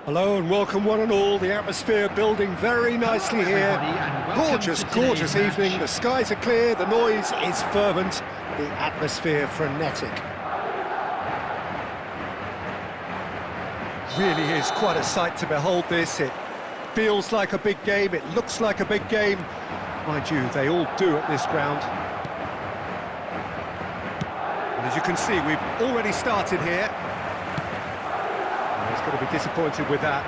Hello and welcome one and all. The atmosphere building very nicely here. Gorgeous, gorgeous evening. The skies are clear, the noise is fervent, the atmosphere frenetic. Really is quite a sight to behold this. It feels like a big game, it looks like a big game. Mind you, they all do at this ground. And as you can see, we've already started here. He's going to be disappointed with that.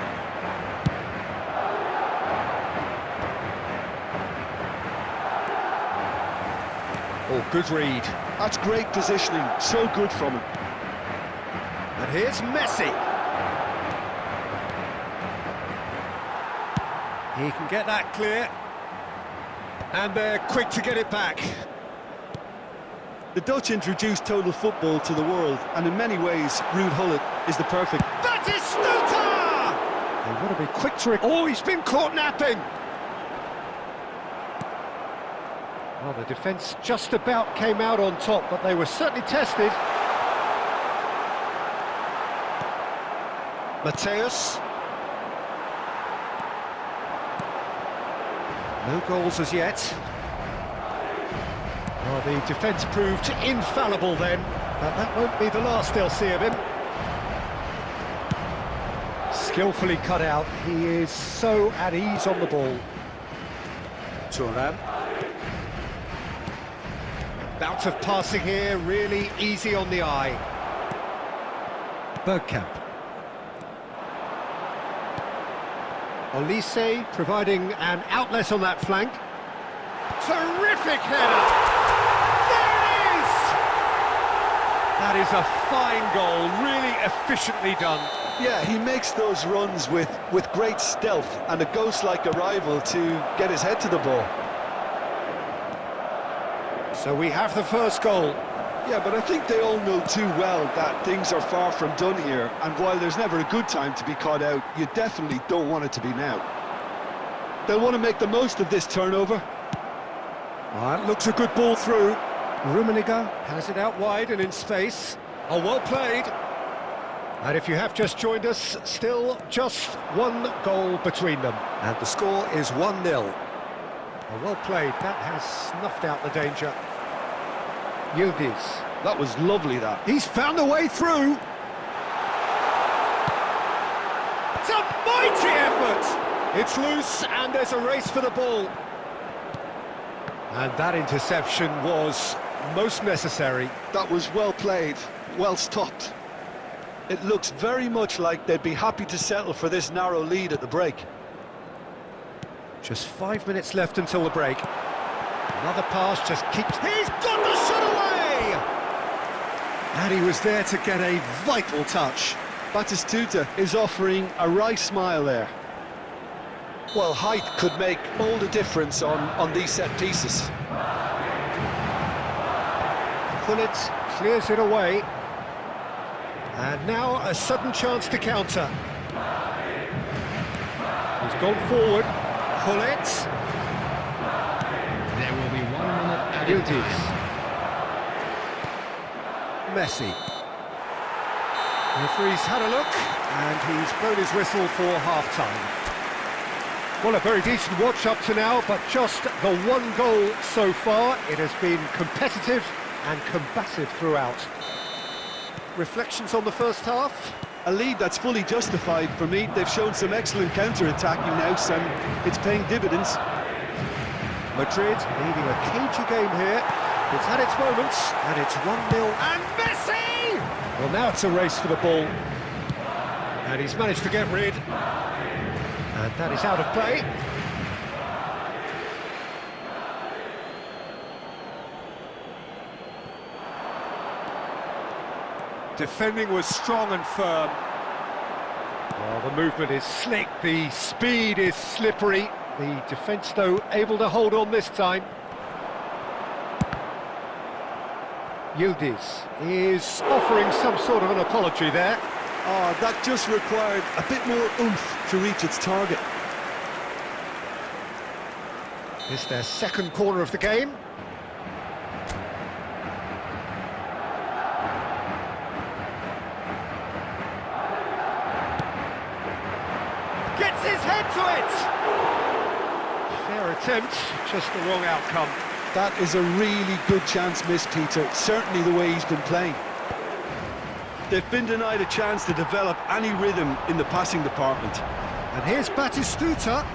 Oh, good read. That's great positioning, so good from him. And here's Messi. He can get that clear. And they're quick to get it back. The Dutch introduced total football to the world, and in many ways, Ruud Gullit is the perfect... Batistuta! They want to be quick to... Oh, he's been caught napping! Well, the defence just about came out on top, but they were certainly tested. Mateus. No goals as yet. Well, the defence proved infallible then, but that won't be the last they'll see of him. Skillfully cut out, he is so at ease on the ball. Thuram. Bout of passing here, really easy on the eye. Bergkamp. Olise providing an outlet on that flank. Terrific header! That is a fine goal, really efficiently done. Yeah, he makes those runs with great stealth and a ghost-like arrival to get his head to the ball. So we have the first goal. Yeah, but I think they all know too well that things are far from done here, and while there's never a good time to be caught out, you definitely don't want it to be now. They'll want to make the most of this turnover. That looks a good ball through. Rummenigge has it out wide and in space. Oh, well played. And if you have just joined us, still just one goal between them. And the score is 1-0. Oh, well played. That has snuffed out the danger. Yildiz. That was lovely, that. He's found a way through. It's a mighty effort. It's loose and there's a race for the ball. And that interception was most necessary. That was well played, well stopped. It looks very much like they'd be happy to settle for this narrow lead at the break. Just 5 minutes left until the break. Another pass just keeps... He's got the shot away! And he was there to get a vital touch. Batistuta is offering a wry smile there. Well, height could make all the difference on these set pieces. Gullit clears it away. And now a sudden chance to counter. He's gone forward. Gullit. There will be 1 minute added time. Messi. The referee's had a look, and he's blown his whistle for half-time. Well, a very decent watch up to now, but just the one goal so far. It has been competitive and combative throughout. Reflections on the first half? A lead that's fully justified for me. They've shown some excellent counter-attacking now, and it's paying dividends. Madrid leading a cagey game here. It's had its moments, and it's 1-0. And Messi! Well, now it's a race for the ball. And he's managed to get rid. And that is out of play. Defending was strong and firm. Well, the movement is slick, the speed is slippery. The defence, though, able to hold on this time. Yildiz is offering some sort of an apology there. Oh, that just required a bit more oomph to reach its target. It's their second corner of the game. ahead to it! Fair attempt, just the wrong outcome. That is a really good chance missed, Peter. Certainly the way he's been playing. They've been denied a chance to develop any rhythm in the passing department. And here's Batistuta.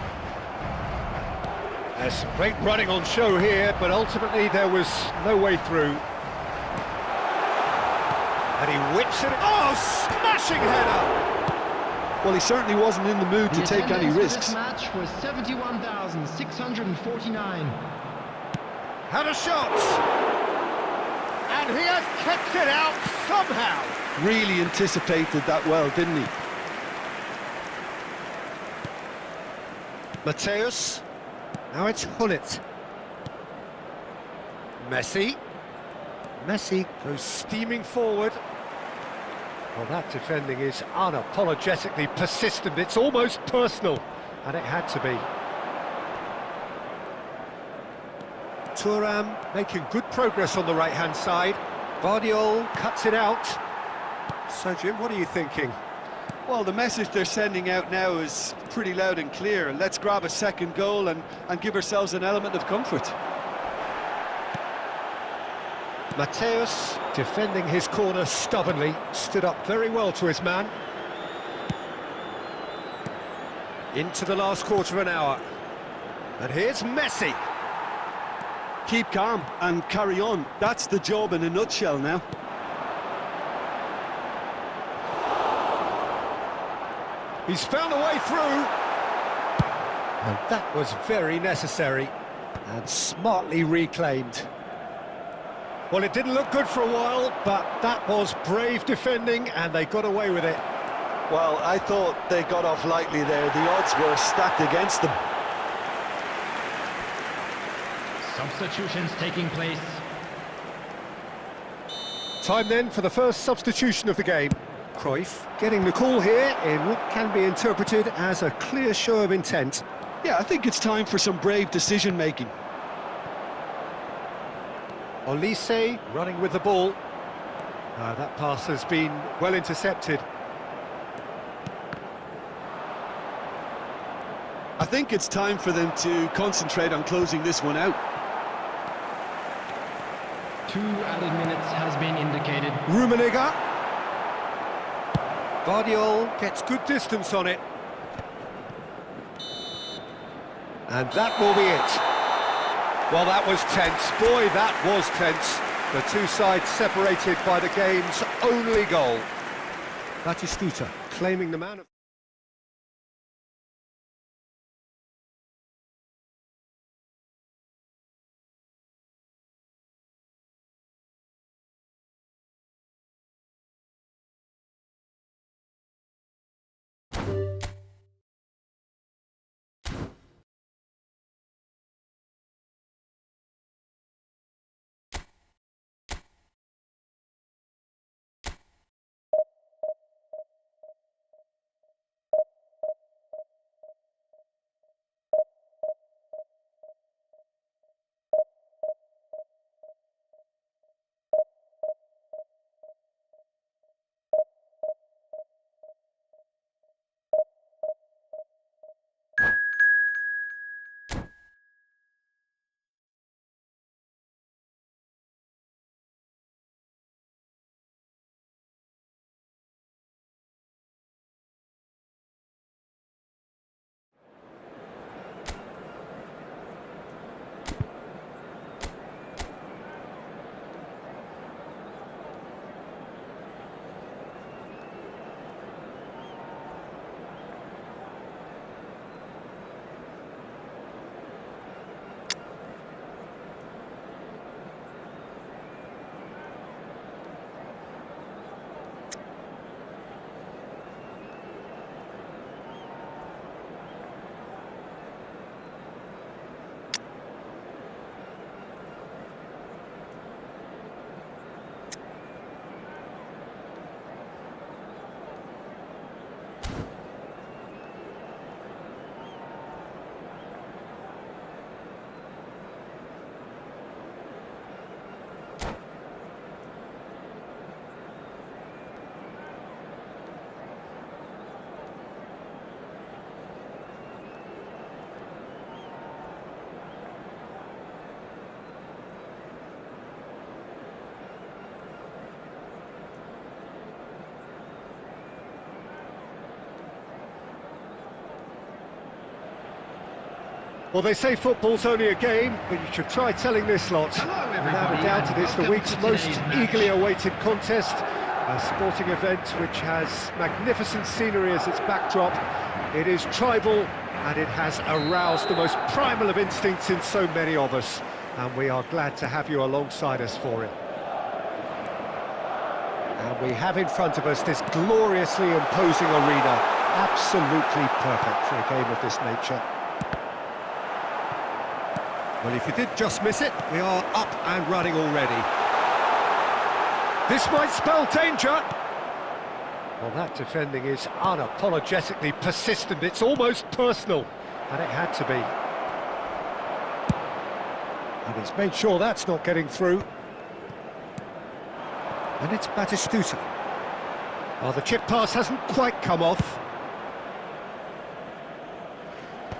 There's some great running on show here, but ultimately there was no way through. And he whips it. Oh, smashing header! Well, he certainly wasn't in the mood to take any risks. This match was 71,649. Had a shot! And he has kept it out somehow! Really anticipated that well, didn't he? Mateus. Now it's Hullet. Messi. Messi goes steaming forward. Well, that defending is unapologetically persistent. It's almost personal, and it had to be. Thuram making good progress on the right-hand side. Guardiola cuts it out. So, Jim, what are you thinking? Well, the message they're sending out now is pretty loud and clear. Let's grab a second goal and give ourselves an element of comfort. Mateus, defending his corner stubbornly, stood up very well to his man. Into the last quarter of an hour. And here's Messi. Keep calm and carry on. That's the job in a nutshell now. He's found a way through. And that was very necessary and smartly reclaimed. Well, it didn't look good for a while, but that was brave defending and they got away with it. Well, I thought they got off lightly there. The odds were stacked against them. Substitutions taking place. Time then for the first substitution of the game. Cruyff getting the call here in what can be interpreted as a clear show of intent. Yeah, I think it's time for some brave decision-making. Olise running with the ball. That pass has been well intercepted. I think it's time for them to concentrate on closing this one out. 2 added minutes has been indicated. Rummenigge. Guardiola gets good distance on it. And that will be it. Well, that was tense. Boy, that was tense. The two sides separated by the game's only goal. Batistuta claiming the man of... Well, they say football's only a game, but you should try telling this lot. Without a doubt, it is the week's most eagerly awaited contest. A sporting event which has magnificent scenery as its backdrop. It is tribal, and it has aroused the most primal of instincts in so many of us. And we are glad to have you alongside us for it. And we have in front of us this gloriously imposing arena. Absolutely perfect for a game of this nature. Well, if you did just miss it, we are up and running already. This might spell danger. Well, that defending is unapologetically persistent. It's almost personal, and it had to be. And he's made sure that's not getting through. And it's Batistuta. Well, the chip pass hasn't quite come off.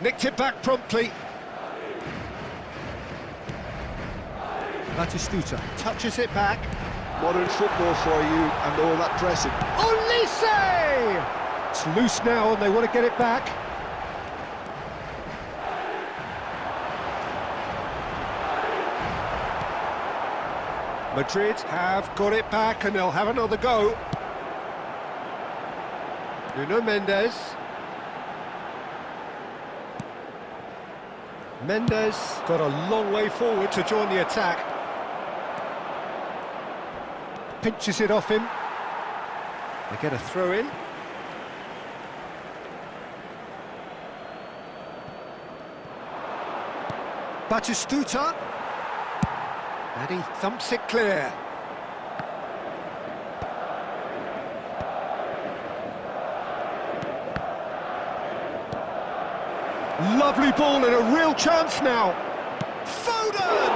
Nicked it back promptly. Batistuta touches it back. Modern football for you and all that pressing. Olise! It's loose now and they want to get it back. Madrid have got it back and they'll have another go. Nuno Mendes. Mendes got a long way forward to join the attack. Pinches it off him. They get a throw in. Batistuta. And he thumps it clear. Lovely ball and a real chance now. Foden!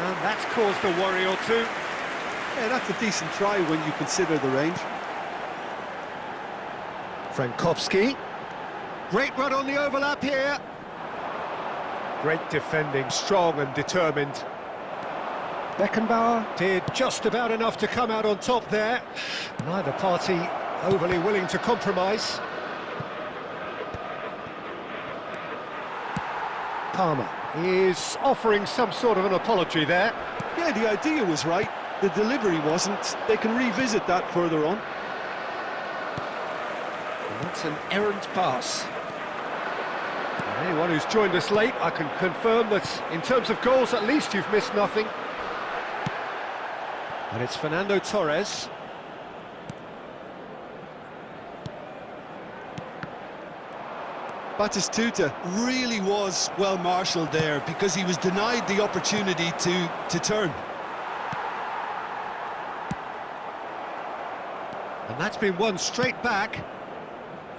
And that's caused a worry or two. Yeah, that's a decent try when you consider the range. Frankowski. Great run on the overlap here. Great defending, strong and determined. Beckenbauer did just about enough to come out on top there. Neither party overly willing to compromise. Palmer is offering some sort of an apology there. Yeah, the idea was right. The delivery wasn't. They can revisit that further on. And that's an errant pass. And anyone who's joined us late, I can confirm that in terms of goals, at least you've missed nothing. And it's Fernando Torres. Batistuta really was well marshalled there because he was denied the opportunity to turn. And that's been won straight back.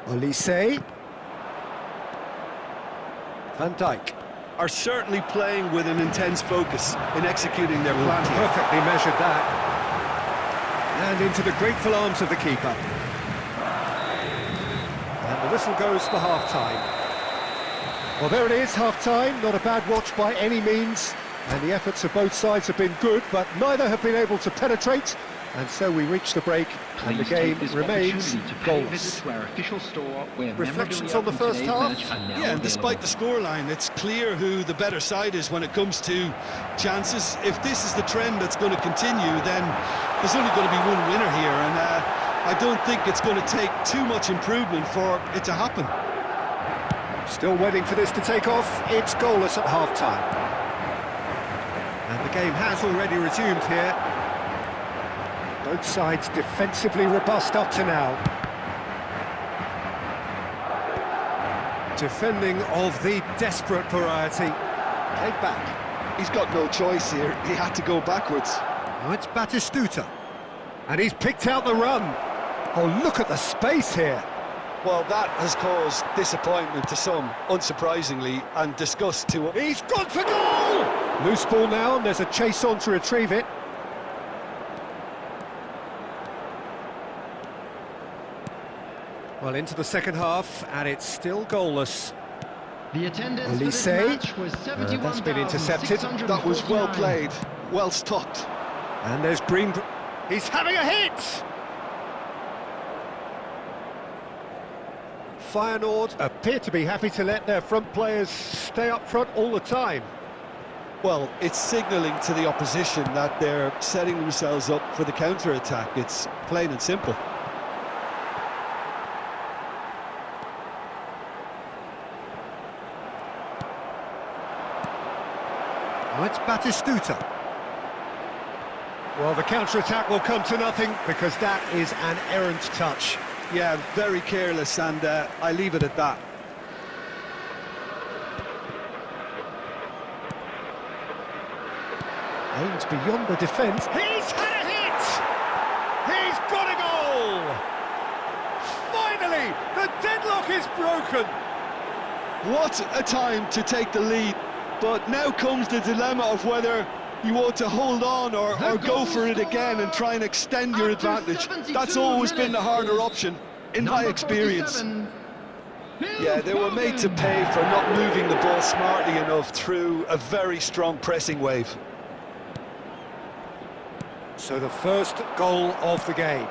Olise. Van Dijk. Are certainly playing with an intense focus in executing their plan here. Perfectly measured that. And into the grateful arms of the keeper. And the whistle goes for half-time. Well, there it is, half-time. Not a bad watch by any means. And the efforts of both sides have been good, but neither have been able to penetrate. And so we reach the break, and the game remains goalless. Reflections on the first half? Yeah, and despite the scoreline, it's clear who the better side is when it comes to chances. If this is the trend that's going to continue, then there's only going to be one winner here, and I don't think it's going to take too much improvement for it to happen. Still waiting for this to take off. It's goalless at half-time. And the game has already resumed here. Both sides defensively robust up to now. Defending of the desperate variety. Played back. He's got no choice here. He had to go backwards. Now it's Batistuta. And he's picked out the run. Oh, look at the space here. Well, that has caused disappointment to some, unsurprisingly, and disgust to... He's gone for goal! Loose ball now, and there's a chase on to retrieve it. Well, into the second half, and it's still goalless. The attendance for this match was 71,659. That's been intercepted. That was well played, well stopped. And there's Green. He's having a hit! Feyenoord appear to be happy to let their front players stay up front all the time. Well, it's signalling to the opposition that they're setting themselves up for the counter-attack. It's plain and simple. Now it's Batistuta. Well, the counter-attack will come to nothing because that is an errant touch. Yeah, very careless, and I leave it at that. Aims beyond the defence. He's had a hit! He's got a goal! Finally, the deadlock is broken! What a time to take the lead. But now comes the dilemma of whether you want to hold on or go for it again and try and extend your advantage. That's always been the harder option, in my experience. Yeah, they were made to pay for not moving the ball smartly enough through a very strong pressing wave. So the first goal of the game.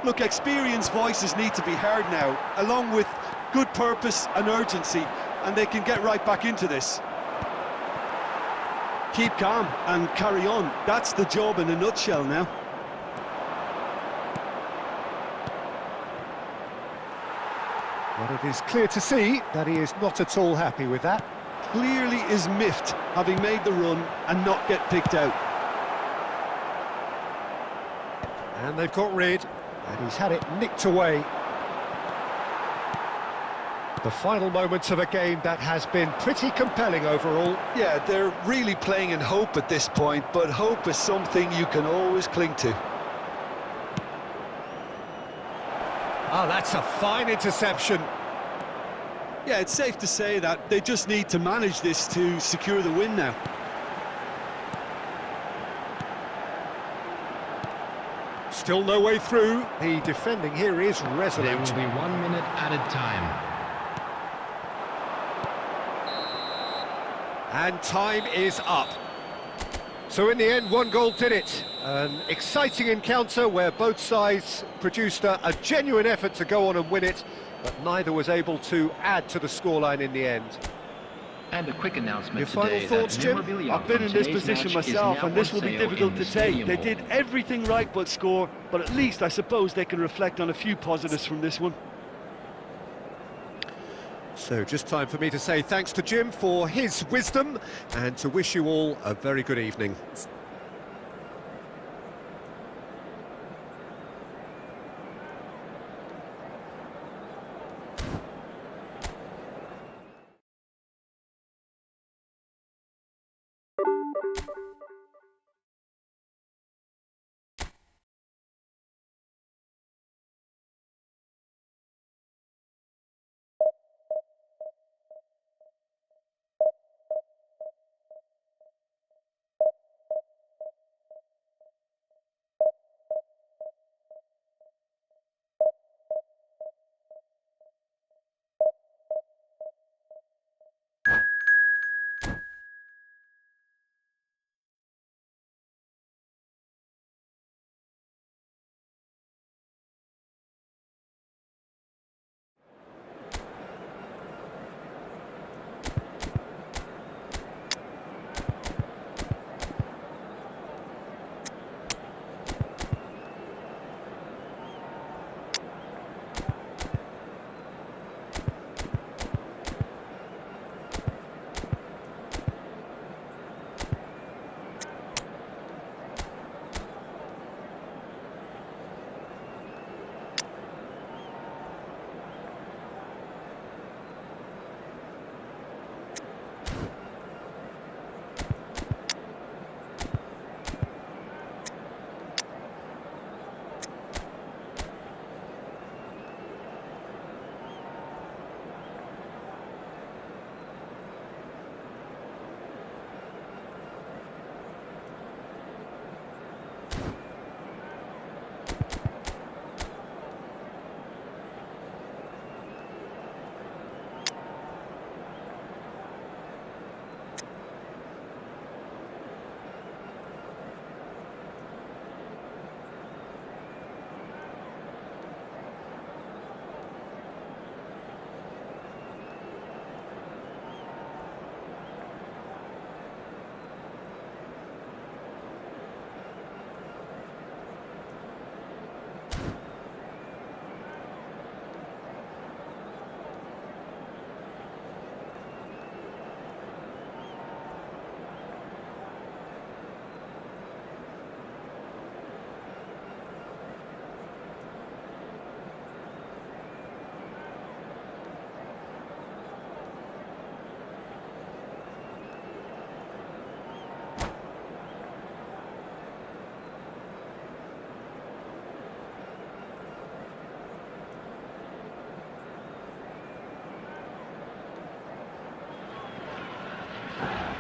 Look, experienced voices need to be heard now, along with good purpose and urgency, and they can get right back into this. Keep calm and carry on. That's the job in a nutshell now. But it is clear to see that he is not at all happy with that. Clearly is miffed, having made the run and not get picked out. And they've got rid, and he's had it nicked away. The final moments of a game that has been pretty compelling overall. Yeah, they're really playing in hope at this point, but hope is something you can always cling to. Oh, that's a fine interception. Yeah, it's safe to say that they just need to manage this to secure the win now. Still no way through. The defending here is resolute. There will be 1 minute added time. And time is up. So in the end, one goal did it. An exciting encounter where both sides produced a genuine effort to go on and win it, but neither was able to add to the scoreline in the end. And a quick announcement Your final today thoughts, that Jim? memorabilia I've been from in this today's position match is myself, now and this on will be sale difficult in to the take. Stadium They Hall. did everything right but score, but at least I suppose they can reflect on a few positives from this one. So just time for me to say thanks to Jim for his wisdom and to wish you all a very good evening.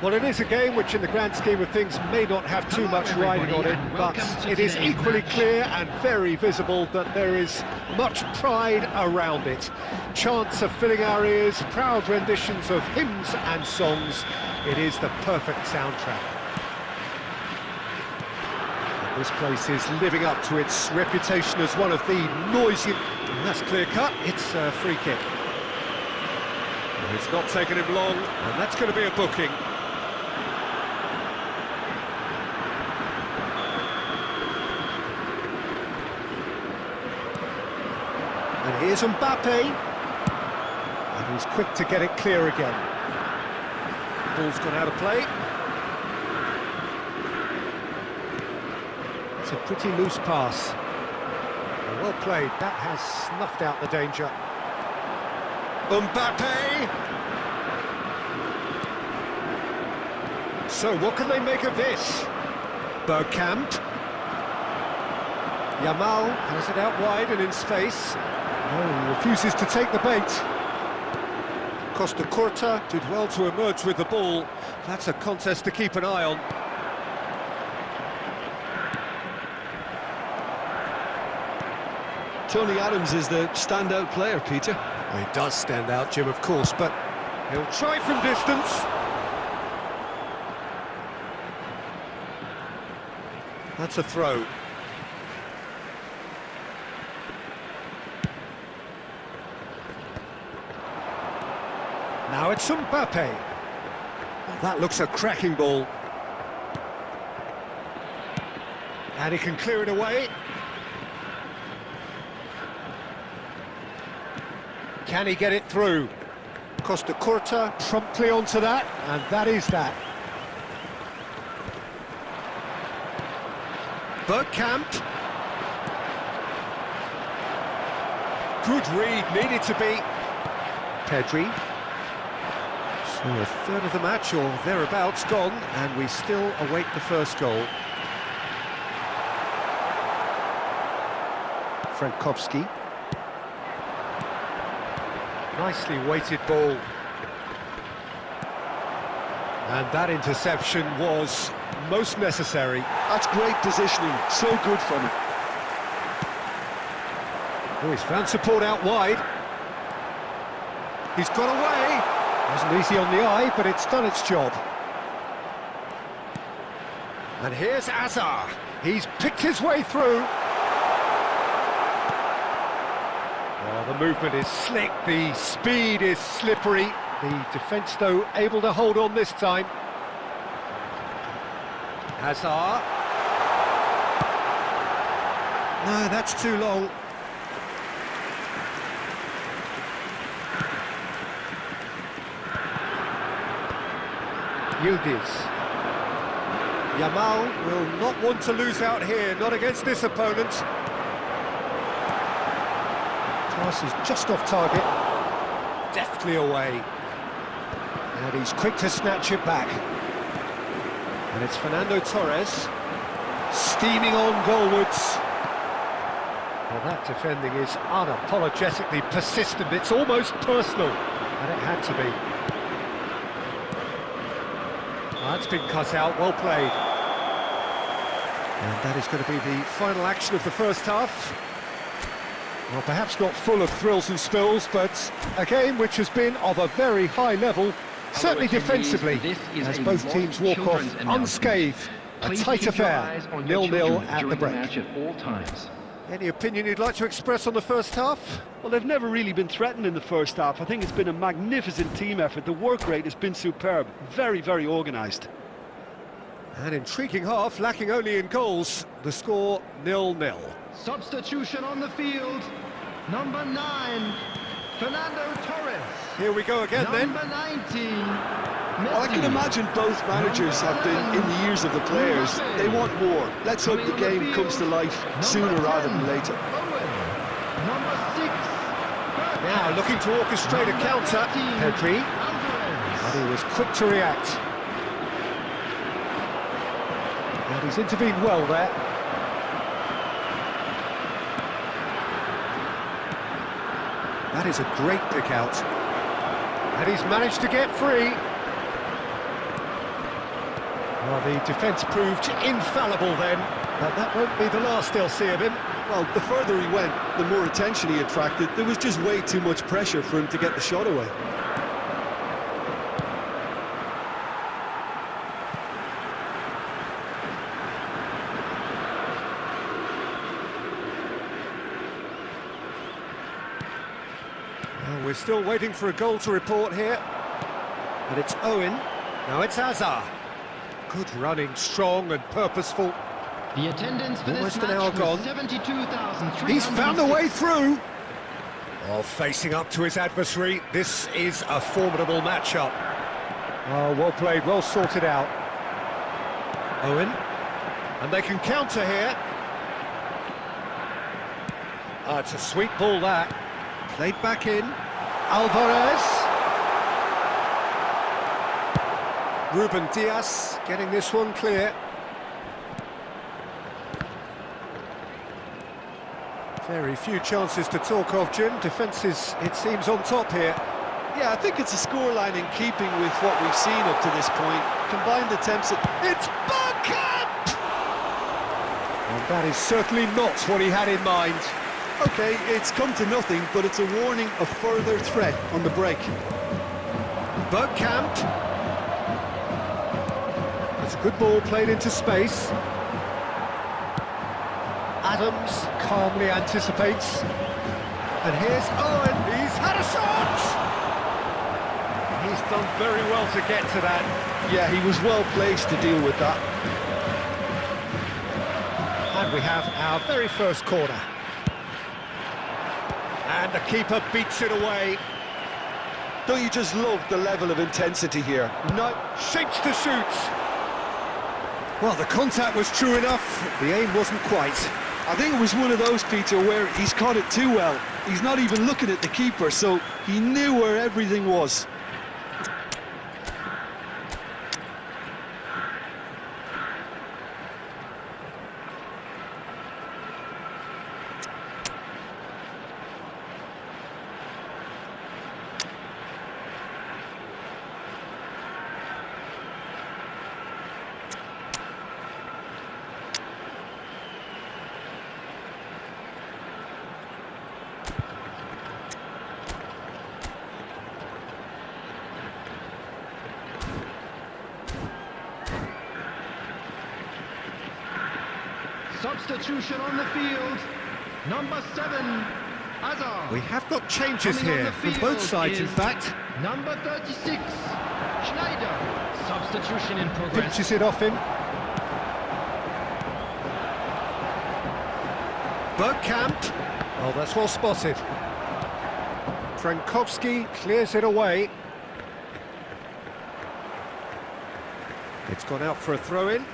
Well, it is a game which in the grand scheme of things may not have too much riding on it, but it is equally clear and very visible that there is much pride around it. Chants are filling our ears, proud renditions of hymns and songs. It is the perfect soundtrack. And this place is living up to its reputation as one of the noisy... And that's clear cut, it's a free kick. Well, it's not taken him long, and that's going to be a booking. And here's Mbappe, and he's quick to get it clear again. Ball's gone out of play. It's a pretty loose pass. Well played, that has snuffed out the danger. Mbappe! So what can they make of this? Bergkamp. Yamal has it out wide and in space. No, he refuses to take the bait. Costa Curta did well to emerge with the ball. That's a contest to keep an eye on. Tony Adams is the standout player, Peter. Well, he does stand out, Jim, of course, but he'll try from distance. That's a throw. Now it's Mbappe. Well, that looks a cracking ball. And he can clear it away. Can he get it through? Costa Curta promptly onto that, and that is that. Bergkamp. Good read, needed to be. Pedri. So a third of the match, or thereabouts, gone, and we still await the first goal. Frankowski. Nicely weighted ball. And that interception was most necessary. That's great positioning, so good from him. Oh, he's found support out wide. He's got away. Wasn't easy on the eye, but it's done its job. And here's Azar. He's picked his way through. Well, the movement is slick, the speed is slippery. The defence, though, able to hold on this time. Hazard. No, that's too long. Yildiz. Yamal will not want to lose out here, not against this opponent. Pass is just off target. Deftly away. And he's quick to snatch it back. And it's Fernando Torres, steaming on goalwards. Well, that defending is unapologetically persistent. It's almost personal, and it had to be. Well, that's been cut out, well played. And that is going to be the final action of the first half. Well, perhaps not full of thrills and spills, but a game which has been of a very high level. Certainly defensively, as both teams walk off unscathed. A tight affair, 0-0 at the break. Any opinion you'd like to express on the first half? Well, they've never really been threatened in the first half. I think it's been a magnificent team effort. The work rate has been superb. Very, very organised. An intriguing half, lacking only in goals. The score 0-0. Substitution on the field. Number 9, Fernando Torres. Here we go again then. Number 19. Well, I can imagine both managers have been in the ears of the players. They want more. Let's hope the game comes to life sooner rather than later. Number 6. Now looking to orchestrate a counter. Pedri. And he was quick to react. And he's intervened well there. That is a great pick out. And he's managed to get free. Well, the defence proved infallible then, but that won't be the last they'll see of him. Well, the further he went, the more attention he attracted. There was just way too much pressure for him to get the shot away. Well, we're still waiting for a goal to report here. And it's Owen. Now it's Hazard. Good running, strong and purposeful. The attendance for Almost this an hour match gone. was 72,306. He's found a way through. Oh, facing up to his adversary. This is a formidable matchup. Oh, well played, well sorted out. Owen. And they can counter here. Ah, it's a sweet ball that. Played back in. Alvarez. Ruben Diaz getting this one clear. Very few chances to talk of, Jim. Defence is, it seems, on top here. Yeah, I think it's a scoreline in keeping with what we've seen up to this point. Combined attempts at... It's Bergkamp! And that is certainly not what he had in mind. Okay, it's come to nothing, but it's a warning of further threat on the break. Bergkamp. That's a good ball played into space. Adams calmly anticipates. And here's Owen, he's had a shot! He's done very well to get to that. Yeah, he was well placed to deal with that. And we have our very first corner. And the keeper beats it away. Don't you just love the level of intensity here? No, shapes to shoot. Well, the contact was true enough, the aim wasn't quite. I think it was one of those, Peter, where he's caught it too well. He's not even looking at the keeper, so he knew where everything was. Substitution on the field. Number 7, Hazard. We have got changes Coming on here, the from field both sides in is fact. Number 36, Schneider. Substitution in progress. Pinches it off him. Bergkamp. Oh, that's well spotted. Frankowski clears it away. It's gone out for a throw-in.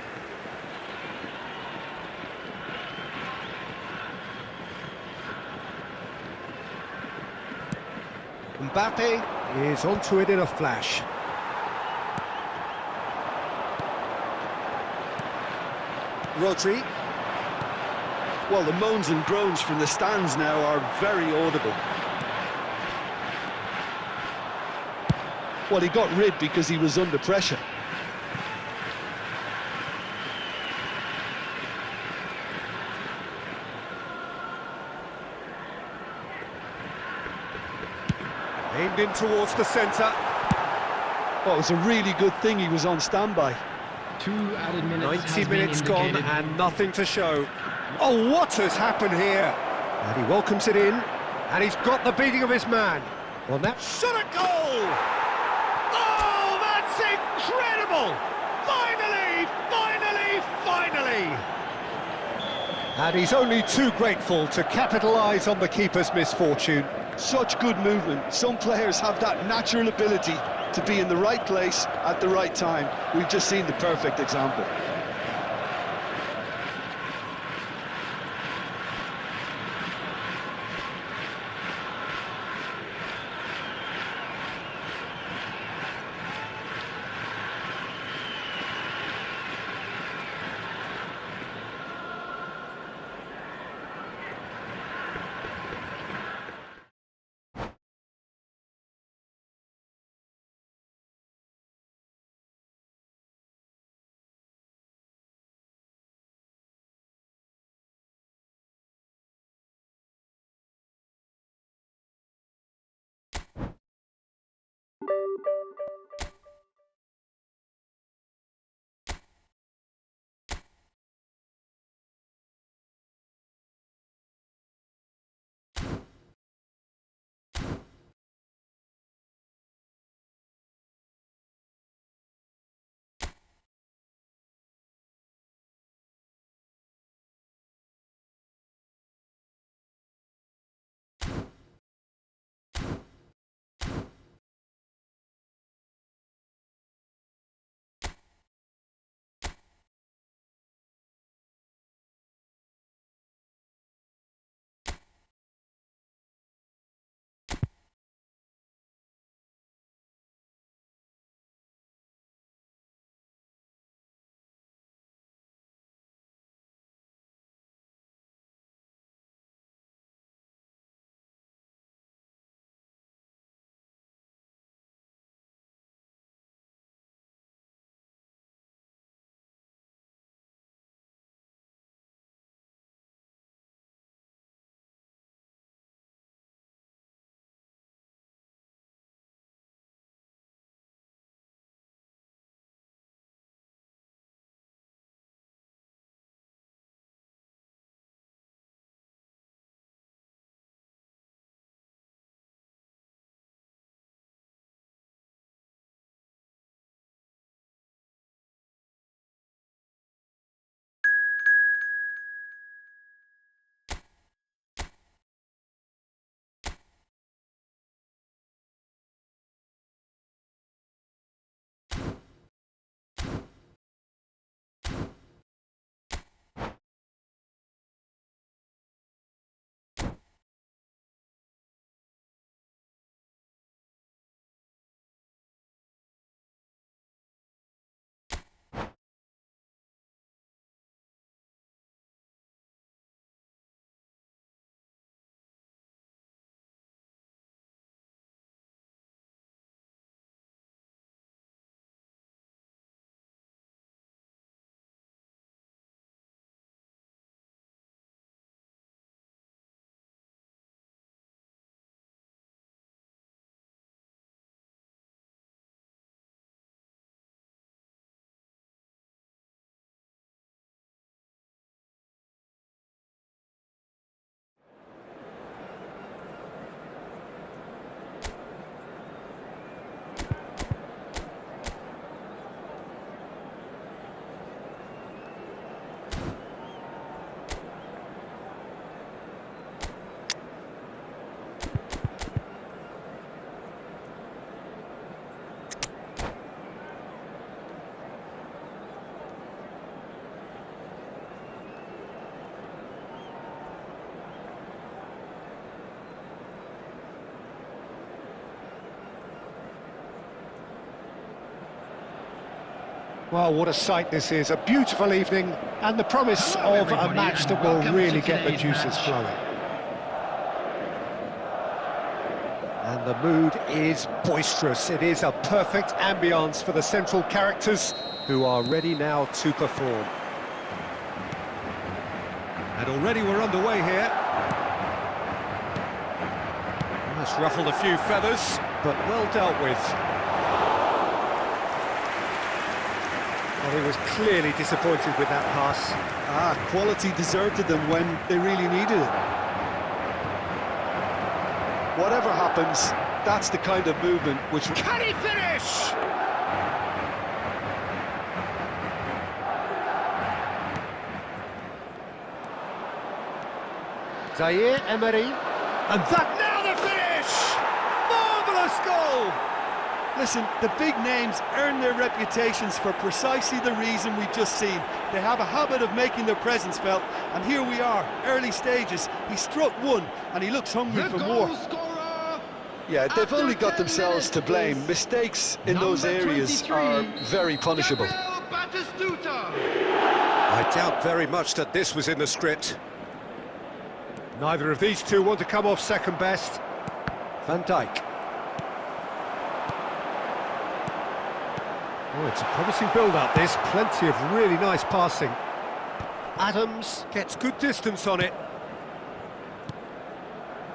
Mbappe is onto it in a flash. Rodri. Well, the moans and groans from the stands now are very audible. Well, he got rid because he was under pressure. Aimed in towards the centre. Well, it was a really good thing he was on standby. 2 added minutes. 90 minutes gone and nothing to show. Oh, what has happened here? And he welcomes it in, and he's got the beating of his man. Well, that shot at goal! Oh, that's incredible! Finally, finally, finally! And he's only too grateful to capitalise on the keeper's misfortune. Such good movement. Some players have that natural ability to be in the right place at the right time. We've just seen the perfect example. Well, what a sight this is. A beautiful evening and the promise Hello, of a everybody, match that and will welcome really to get the today's juices match. flowing. And the mood is boisterous. It is a perfect ambience for the central characters who are ready now to perform. And already we're underway here. That's ruffled a few feathers, but well dealt with. Well, he was clearly disappointed with that pass. Quality deserted them when they really needed it. Whatever happens, that's the kind of movement which... Can he finish? Zaire Emery, and that now the finish! Marvellous goal! Listen, the big names earn their reputations for precisely the reason we've just seen. They have a habit of making their presence felt, and here we are, early stages. He struck one, and he looks hungry for more. Scorer, Yeah, they've after only got 10 themselves to minutes blame. is Mistakes in those number areas 23, are very punishable. Gabriel Batistuta. I doubt very much that this was in the script. Neither of these two want to come off second best. Van Dijk. Oh, it's a promising build-up, this. Plenty of really nice passing. Adams gets good distance on it.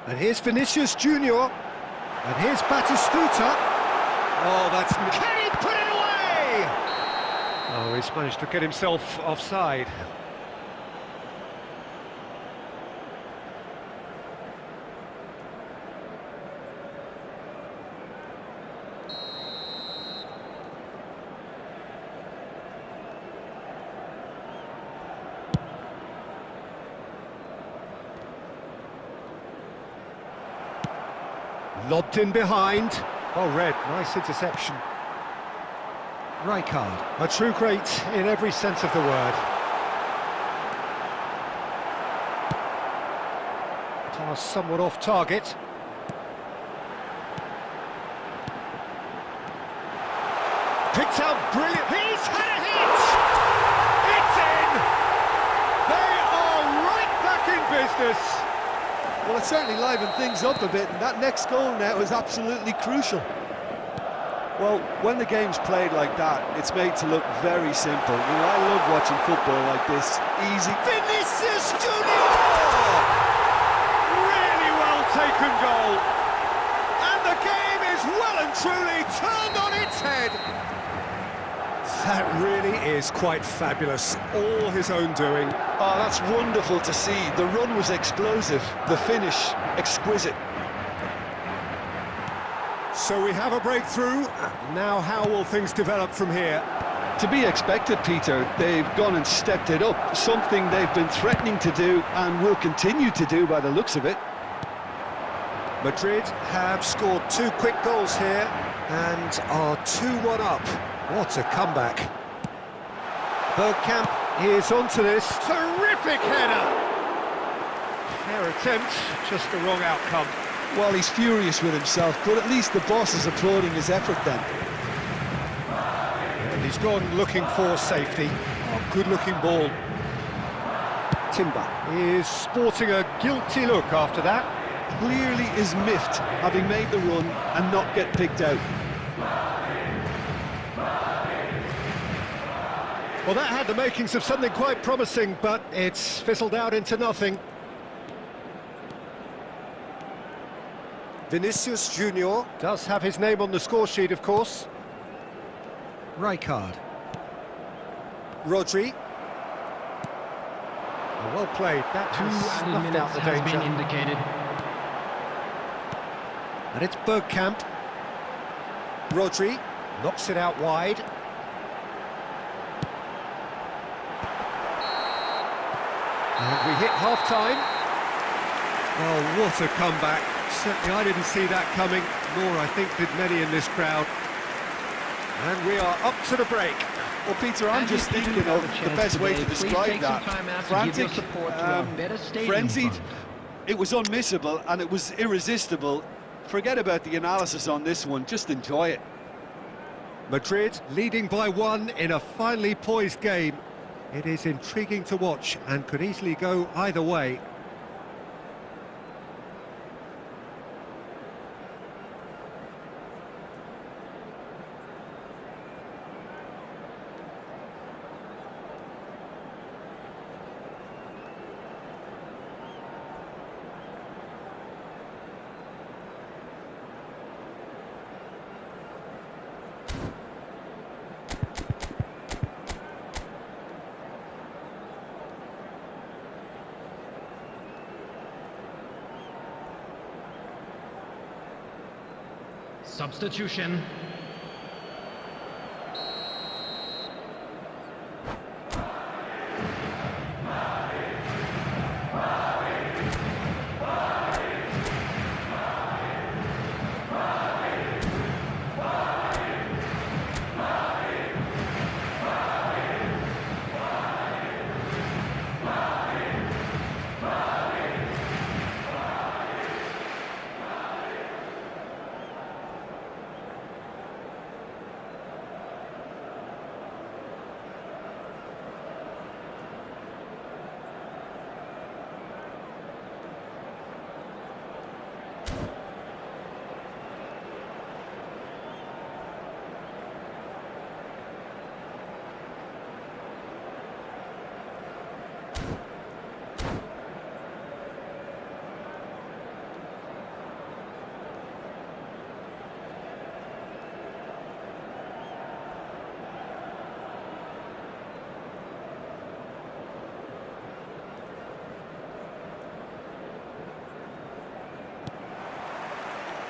And here's Vinicius Junior. And here's Batistuta. Oh, that's... Can he put it away? Oh, he's managed to get himself offside. Lobbed in behind. Oh, Red, nice interception. Rijkaard, a true great in every sense of the word. Pass somewhat off target. Picked out brilliant. He's had a hit! It's in! They are right back in business. Well, it certainly livened things up a bit, and that next goal now is absolutely crucial. Well, when the game's played like that, it's made to look very simple. You know, I love watching football like this. Easy. Vinicius Junior! Really well taken goal. And the game is well and truly turned on its head. That really is quite fabulous. All his own doing. Oh, that's wonderful to see. The run was explosive, the finish exquisite. So we have a breakthrough. Now how will things develop from here? To be expected, Peter. They've gone and stepped it up, something they've been threatening to do and will continue to do by the looks of it. Madrid have scored 2 quick goals here and are 2-1 up. What a comeback. Bergkamp is onto this. Terrific header! Fair attempt, just the wrong outcome. Well, he's furious with himself, but at least the boss is applauding his effort then. And he's gone looking for safety. Oh, good-looking ball. Timber is sporting a guilty look after that. Clearly is miffed, having made the run and not get picked out. Well, that had the makings of something quite promising, but it's fizzled out into nothing. Vinicius Junior does have his name on the score sheet, of course. Rijkaard. Rodri. Oh, well played. That 2 has added snuffed minutes out the has danger. been indicated. And it's Bergkamp. Rodri knocks it out wide. And we hit half-time. Oh, what a comeback. Certainly I didn't see that coming, nor I think did many in this crowd. And we are up to the break. Well, Peter, I'm just thinking of the best way to describe that. Frantic, frenzied. It was unmissable and it was irresistible. Forget about the analysis on this one, just enjoy it. Madrid leading by 1 in a finely poised game. It is intriguing to watch and could easily go either way. Substitution.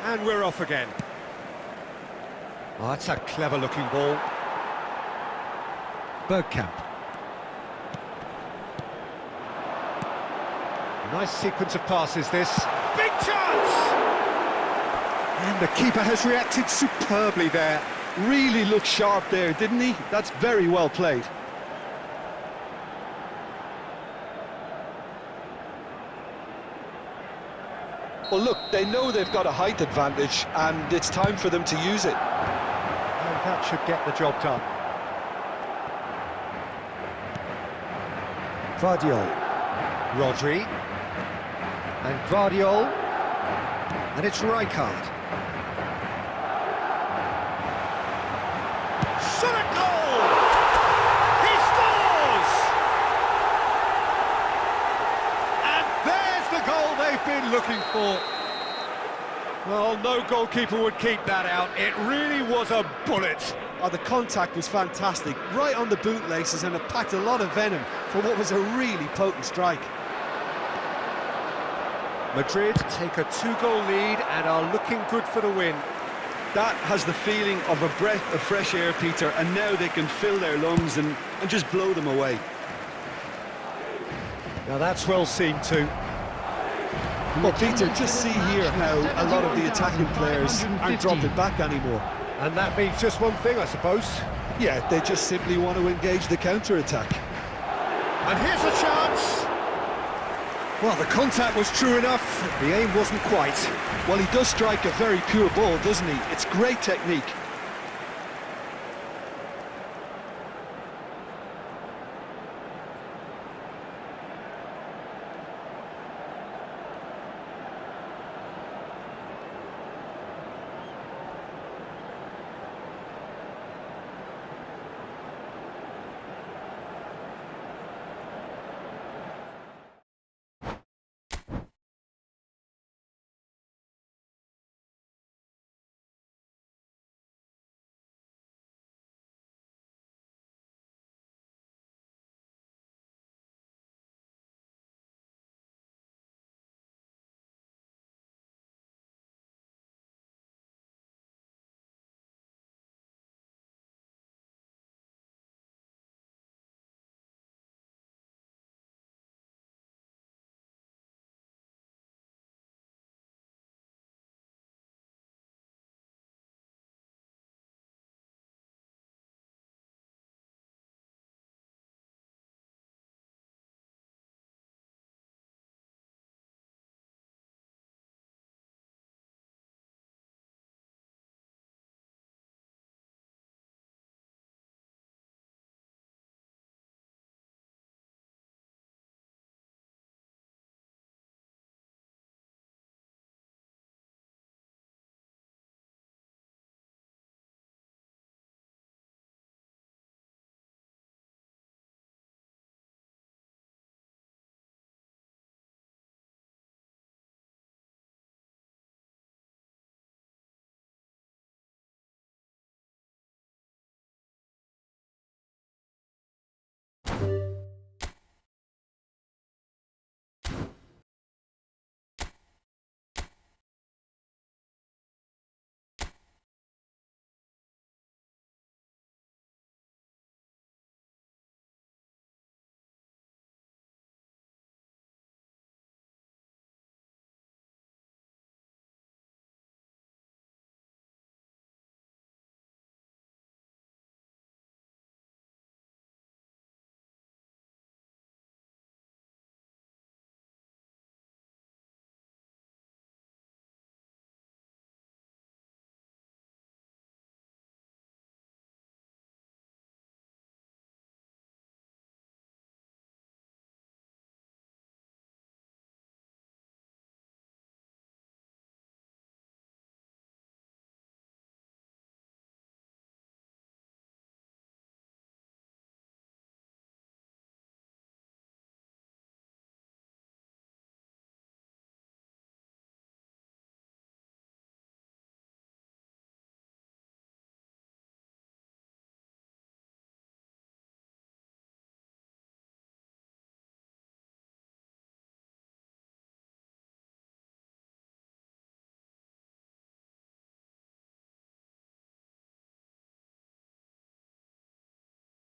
And we're off again. Oh, that's a clever-looking ball. Bergkamp. Nice sequence of passes, this. Big chance! And the keeper has reacted superbly there. Really looked sharp there, didn't he? That's very well played. Well, look, they know they've got a height advantage, and it's time for them to use it. And that should get the job done. Guardiol. Rodri. And Guardiol. And it's Rijkaard. Shot at goal! He scores! And there's the goal they've been looking for. Well, no goalkeeper would keep that out. It really was a bullet. Oh, the contact was fantastic, right on the bootlaces, and it packed a lot of venom for what was a really potent strike. Madrid take a 2-goal lead and are looking good for the win. That has the feeling of a breath of fresh air, Peter, and now they can fill their lungs and just blow them away. Now that's well seen too. Well, Peter, just see here how a lot of the attacking players aren't dropping back anymore. And that means just one thing, I suppose. Yeah, they just simply want to engage the counter-attack. And here's a chance! Well, the contact was true enough, the aim wasn't quite. Well, he does strike a very pure ball, doesn't he? It's great technique.